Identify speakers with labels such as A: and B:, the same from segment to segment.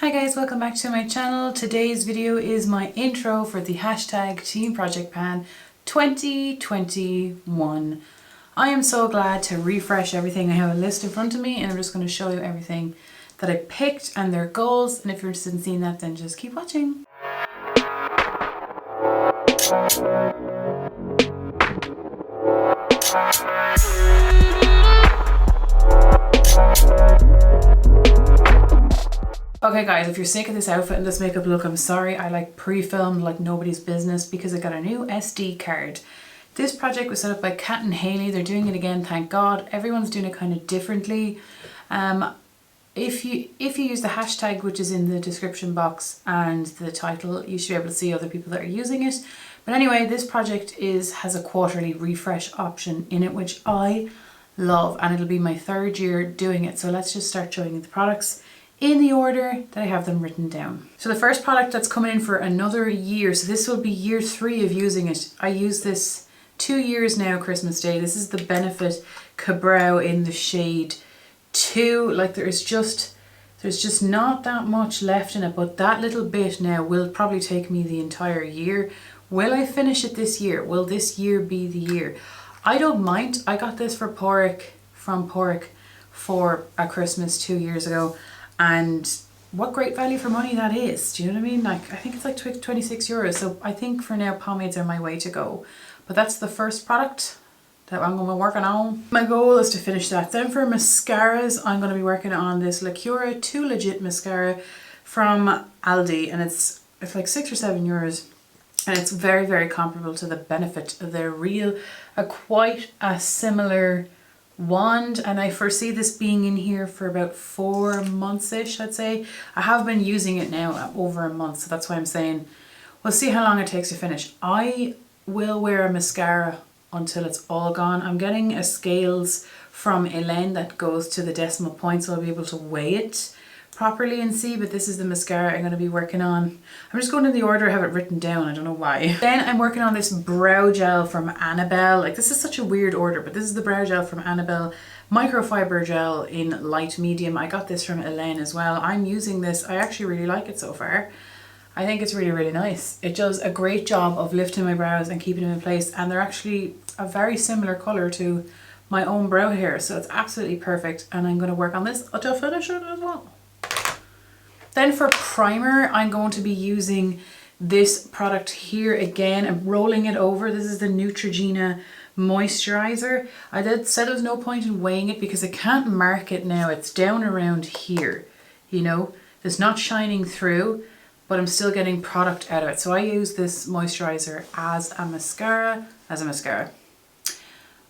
A: Hi guys, welcome back to my channel. Today's video is my intro for the hashtag Team Project Pan 2021. I am so glad to refresh everything. I have a list in front of me and I'm just going to show you everything that I picked and their goals, and if you're interested in seeing that, then just keep watching. Okay guys, if you're sick of this outfit and this makeup look, I'm sorry. I like pre-filmed like nobody's business because I got a new SD card. This project was set up by Kat Hailey. They're doing it again, thank God. Everyone's doing it kind of differently. If you use the hashtag, which is in the description box and the title, you should be able to see other people that are using it. But anyway, this project has a quarterly refresh option in it, which I love, and it'll be my third year doing it. So let's just start showing you the products in the order that I have them written down. So the first product that's coming in for another year, so this will be year 3 of using it. I use this 2 years now, Christmas Day. This is the Benefit Ka-Brow in the shade 2. Like there's just not that much left in it, but that little bit now will probably take me the entire year. Will I finish it this year? Will this year be the year? I don't mind. I got this from Porrick for a Christmas 2 years ago. And what great value for money that is. Do you know what I mean? Like, I think it's like 26 euros. So I think for now, pomades are my way to go. But that's the first product that I'm going to be working on. My goal is to finish that. Then for mascaras, I'm going to be working on this Lacura Too Legit mascara from Aldi. And it's like 6 or 7 euros. And it's very, very comparable to the Benefit. They're quite a similar wand, and I foresee this being in here for about 4 months-ish, I'd say. I have been using it now over a month, so that's why I'm saying we'll see how long it takes to finish. I will wear a mascara until it's all gone. I'm getting a scales from Elaine that goes to the decimal point, so I'll be able to weigh it properly and see, but this is the mascara I'm going to be working on. I'm just going in the order I have it written down, I don't know why. Then I'm working on this brow gel from Annabelle. Like, this is such a weird order, but this is the brow gel from Annabelle, microfiber gel in light medium. I got this from Elaine as well. I'm using this, I actually really like it so far. I think it's really, really nice. It does a great job of lifting my brows and keeping them in place, and they're actually a very similar colour to my own brow hair, so it's absolutely perfect, and I'm going to work on this until finish it as well. Then for primer, I'm going to be using this product here again. I'm rolling it over. This is the Neutrogena moisturizer. I said there was no point in weighing it because I can't mark it now. It's down around here, you know. It's not shining through, but I'm still getting product out of it. So I use this moisturizer as a mascara.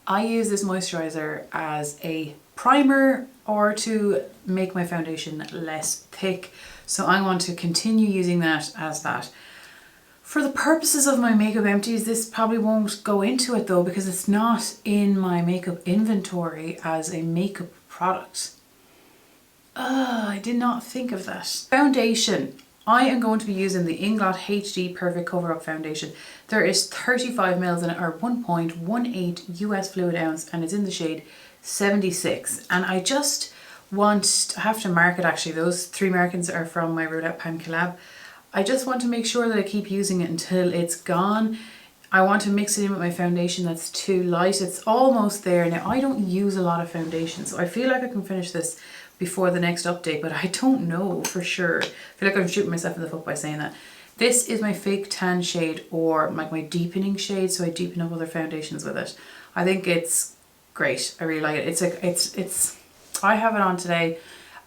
A: I use this moisturizer as a primer or to make my foundation less thick. So I want to continue using that as that. For the purposes of my makeup empties, this probably won't go into it though, because it's not in my makeup inventory as a makeup product. I did not think of that. Foundation. I am going to be using the Inglot HD Perfect Cover Up Foundation. There is 35 ml in it, or 1.18 US fluid ounce, and it's in the shade 76. And I just I have to mark it actually. Those 3 markings are from my Roulette Pan collab. I just want to make sure that I keep using it until it's gone. I want to mix it in with my foundation that's too light. It's almost there. Now, I don't use a lot of foundation, so I feel like I can finish this before the next update, but I don't know for sure. I feel like I'm shooting myself in the foot by saying that. This is my fake tan shade, or like my deepening shade, so I deepen up other foundations with it. I think it's great. I really like it. I have it on today,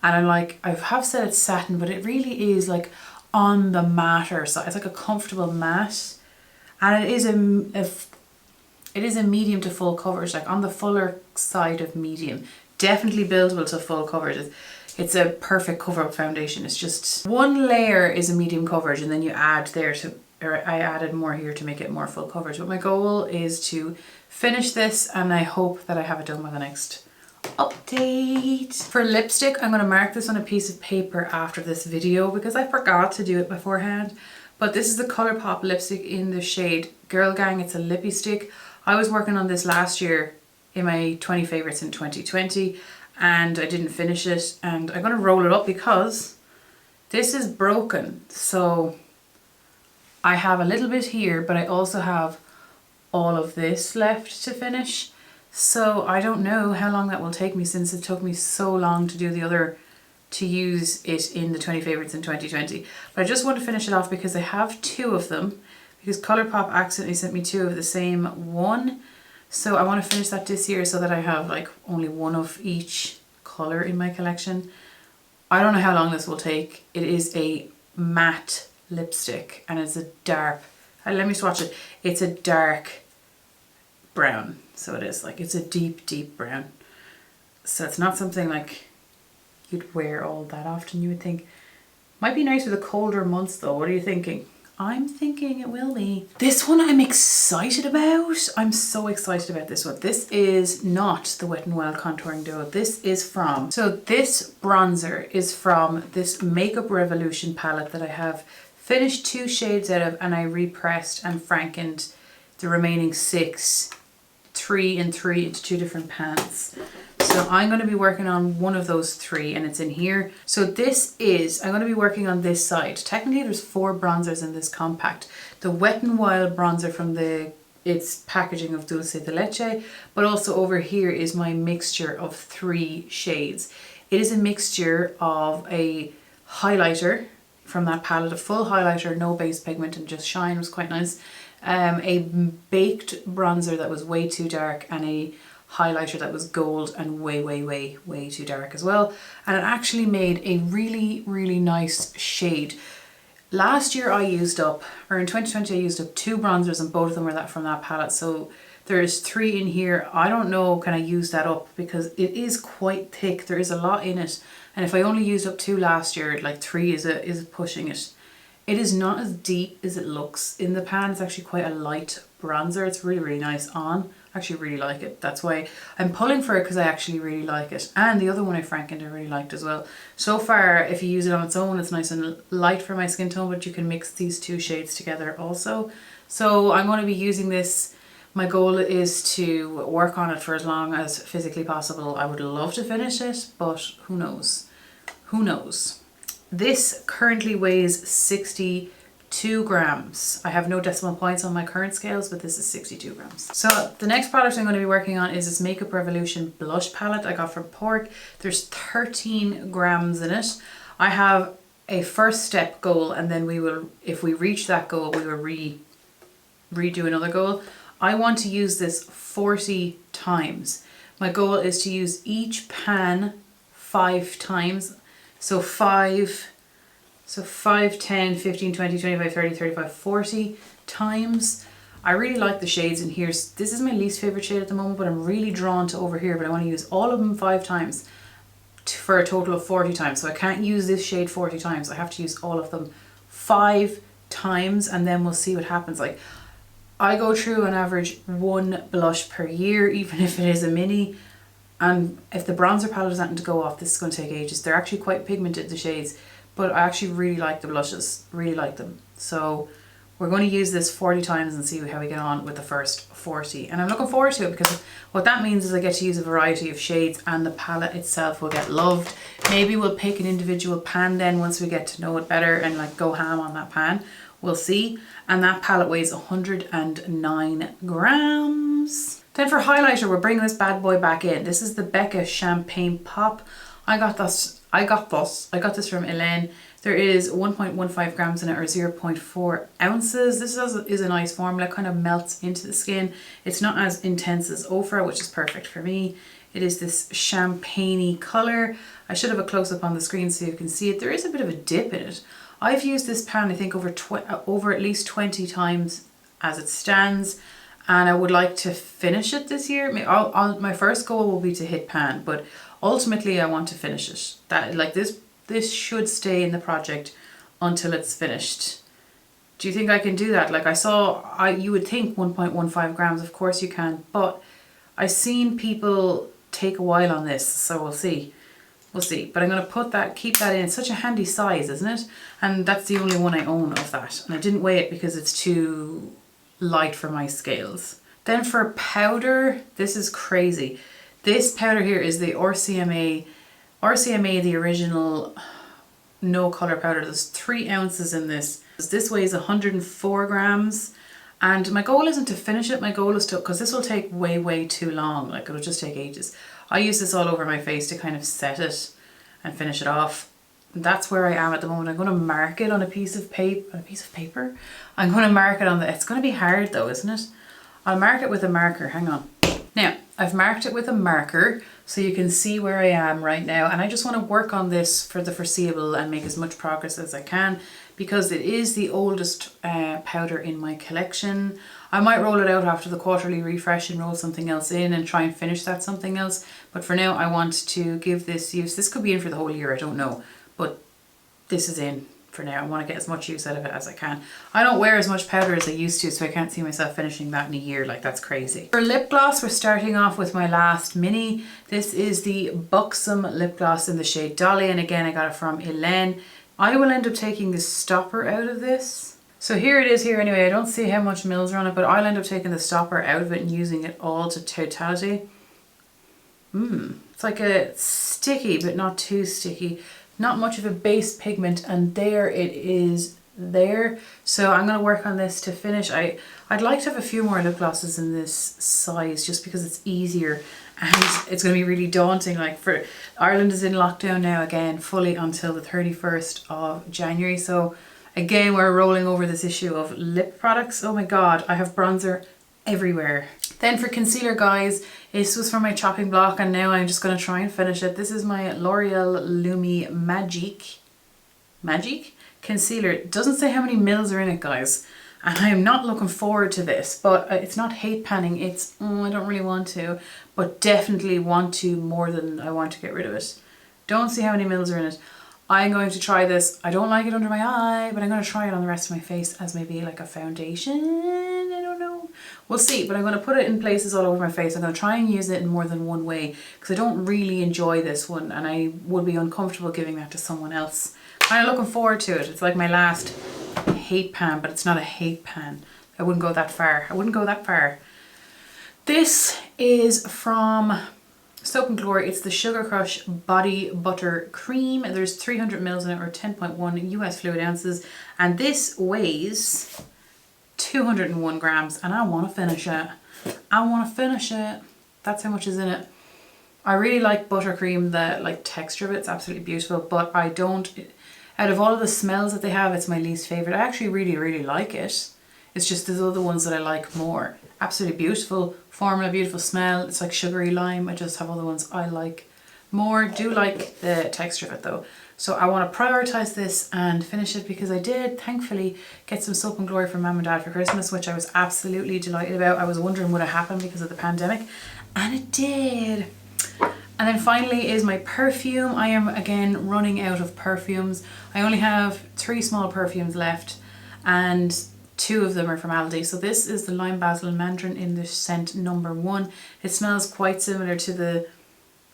A: and I'm like, I have said it's satin, but it really is like on the matter side. It's like a comfortable matte, and it is a medium to full coverage, like on the fuller side of medium. Definitely buildable to full coverage. It's a perfect cover up foundation. It's just one layer is a medium coverage, and then you add I added more here to make it more full coverage. But my goal is to finish this, and I hope that I have it done by the next update. For lipstick, I'm going to mark this on a piece of paper after this video because I forgot to do it beforehand. But this is the Colourpop lipstick in the shade Girl Gang. It's a lippy stick. I was working on this last year in my 20 favorites in 2020, and I didn't finish it, and I'm going to roll it up because This is broken, so I have a little bit here, but I also have all of this left to finish. So I don't know how long that will take me, since it took me so long to do the other, to use it in the 20 favorites in 2020. But I just want to finish it off because I have 2 of them, because Colourpop accidentally sent me 2 of the same one. So I want to finish that this year so that I have like only 1 of each colour in my collection. I don't know how long this will take. It is a matte lipstick and it's a dark, let me swatch it. It's a dark brown. So it is like, it's a deep, deep brown. So it's not something like you'd wear all that often, you would think. Might be nice for the colder months though. What are you thinking? I'm thinking it will be. This one I'm excited about. I'm so excited about this one. This is not the Wet n Wild Contouring Duo. This is from, so this bronzer is from this Makeup Revolution palette that I have finished 2 shades out of, and I repressed and frankened the remaining 6, 3 and 3 into 2 different pans. So I'm going to be working on one of those 3 and it's in here. So this is, I'm going to be working on this side. Technically there's 4 bronzers in this compact. The Wet n Wild bronzer from its packaging of Dulce de Leche, but also over here is my mixture of 3 shades. It is a mixture of a highlighter from that palette, a full highlighter, no base pigment and just shine, was quite nice. A baked bronzer that was way too dark, and a highlighter that was gold and way too dark as well. And it actually made a really, really nice shade. Last year I used up, or in 2020 I used up 2 bronzers and both of them were from that palette. So there's 3 in here. I don't know, can I use that up? Because it is quite thick. There is a lot in it. And if I only used up 2 last year, like 3 is pushing it. It is not as deep as it looks in the pan. It's actually quite a light bronzer. It's really, really nice on. I actually really like it. That's why I'm pulling for it, because I actually really like it. And the other one I frankened I really liked as well. So far, if you use it on its own, it's nice and light for my skin tone, but you can mix these 2 shades together also. So I'm going to be using this. My goal is to work on it for as long as physically possible. I would love to finish it, but who knows? Who knows? This currently weighs 62 grams. I have no decimal points on my current scales, but this is 62 grams. So the next product I'm going to be working on is this Makeup Revolution blush palette I got from Pork. There's 13 grams in it. I have a first step goal, and then we will, if we reach that goal, we will redo another goal. I want to use this 40 times. My goal is to use each pan 5 times. So 5, 10, 15, 20, 25, 30, 35, 40 times. I really like the shades in here. This is my least favorite shade at the moment, but I'm really drawn to over here, but I want to use all of them 5 times for a total of 40 times. So I can't use this shade 40 times. I have to use all of them 5 times, and then we'll see what happens. Like, I go through an average 1 blush per year, even if it is a mini. And if the bronzer palette is starting to go off, this is going to take ages. They're actually quite pigmented, the shades, but I actually really like the blushes, really like them. So we're going to use this 40 times and see how we get on with the first 40. And I'm looking forward to it, because what that means is I get to use a variety of shades, and the palette itself will get loved. Maybe we'll pick an individual pan then once we get to know it better and like go ham on that pan. We'll see. And that palette weighs 109 grams. Then for highlighter, we're bringing this bad boy back in. This is the Becca Champagne Pop. I got this from Elaine. There is 1.15 grams in it, or 0.4 ounces. This is a nice formula, kind of melts into the skin. It's not as intense as Ofra, which is perfect for me. It is this champagne-y color. I should have a close-up on the screen so you can see it. There is a bit of a dip in it. I've used this pan, I think, over at least 20 times as it stands. And I would like to finish it this year. My first goal will be to hit pan, but ultimately I want to finish it. This should stay in the project until it's finished. Do you think I can do that? Like you would think 1.15 grams, of course you can, but I've seen people take a while on this, so we'll see. We'll see. But I'm going to keep that in. It's such a handy size, isn't it? And that's the only one I own of that. And I didn't weigh it because it's too light for my scales. Then for powder, this is crazy. This powder here is the RCMA the original, no colour powder. There's 3 ounces in this. This weighs 104 grams. And my goal isn't to finish it, my goal is to, because this will take way too long, like it'll just take ages. I use this all over my face to kind of set it and finish it off. And that's where I am at the moment. I'm going to mark it on a piece of paper. I'm going to mark it on the, it's going to be hard though, isn't it? I'll mark it with a marker, hang on. Now, I've marked it with a marker so you can see where I am right now, and I just want to work on this for the foreseeable and make as much progress as I can because it is the oldest powder in my collection. I might roll it out after the quarterly refresh and roll something else in and try and finish that something else, but for now I want to give this use. This could be in for the whole year, I don't know, but this is in for now. I want to get as much use out of it as I can. I don't wear as much powder as I used to, so I can't see myself finishing that in a year, like that's crazy. For lip gloss, we're starting off with my last mini. This is the Buxom lip gloss in the shade Dolly, and again I got it from Elaine. I will end up taking the stopper out of this. So here it is here anyway. I don't see how much mils are on it, but I'll end up taking the stopper out of it and using it all to totality. It's like a sticky, but not too sticky. Not much of a base pigment, and there it is there. So I'm going to work on this to finish. I'd like to have a few more lip glosses in this size just because it's easier, and it's going to be really daunting. Like, for Ireland is in lockdown now again fully until the 31st of January. So again, we're rolling over this issue of lip products. Oh my god, I have bronzer everywhere. Then for concealer, guys, this was from my chopping block and now I'm just going to try and finish it. This is my L'Oreal Lumi Magic concealer. It doesn't say how many mils are in it, guys, and I am not looking forward to this, but it's not hate panning. It's I don't really want to, but definitely want to more than I want to get rid of it. Don't see how many mils are in it. I'm going to try this. I don't like it under my eye, but I'm going to try it on the rest of my face as maybe like a foundation. I don't know. We'll see, but I'm going to put it in places all over my face. I'm going to try and use it in more than one way because I don't really enjoy this one and I would be uncomfortable giving that to someone else. I'm looking forward to it. It's like my last hate pan, but it's not a hate pan. I wouldn't go that far. I wouldn't go that far. This is from Soap and Glory. It's the Sugar Crush Body Butter Cream. There's 300 mils in it, or 10.1 US fluid ounces, and this weighs 201 grams, and I want to finish it. I want to finish it. That's how much is in it. I really like buttercream. The like texture of it's absolutely beautiful, but I don't, out of all of the smells that they have, it's my least favorite. I actually really like it. It's just there's other ones that I like more. Absolutely beautiful formula, beautiful smell. It's like sugary lime. I just have other ones I like more. Do like the texture of it though. So I want to prioritize this and finish it because I did thankfully get some Soap and Glory from Mum and Dad for Christmas, which I was absolutely delighted about. I was wondering would it happen because of the pandemic, and it did. And then finally is my perfume. I am again running out of perfumes. I only have 3 small perfumes left and 2 of them are from Aldi. So this is the Lime Basil and Mandarin in the scent number 1. It smells quite similar to the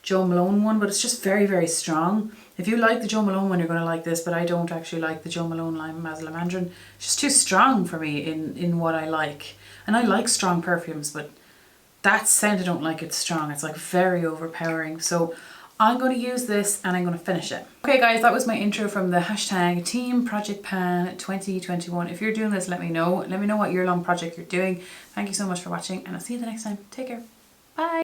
A: Jo Malone one, but it's just very strong. If you like the Jo Malone one, you're going to like this, but I don't actually like the Jo Malone Lime Basil and Mandarin. It's just too strong for me in what I like. And I like strong perfumes, but that scent I don't like it strong. It's like very overpowering. So I'm going to use this and I'm going to finish it. Okay guys, that was my intro from the hashtag Team Project Pan 2021. If you're doing this, let me know. Let me know what year-long project you're doing. Thank you so much for watching and I'll see you the next time. Take care. Bye.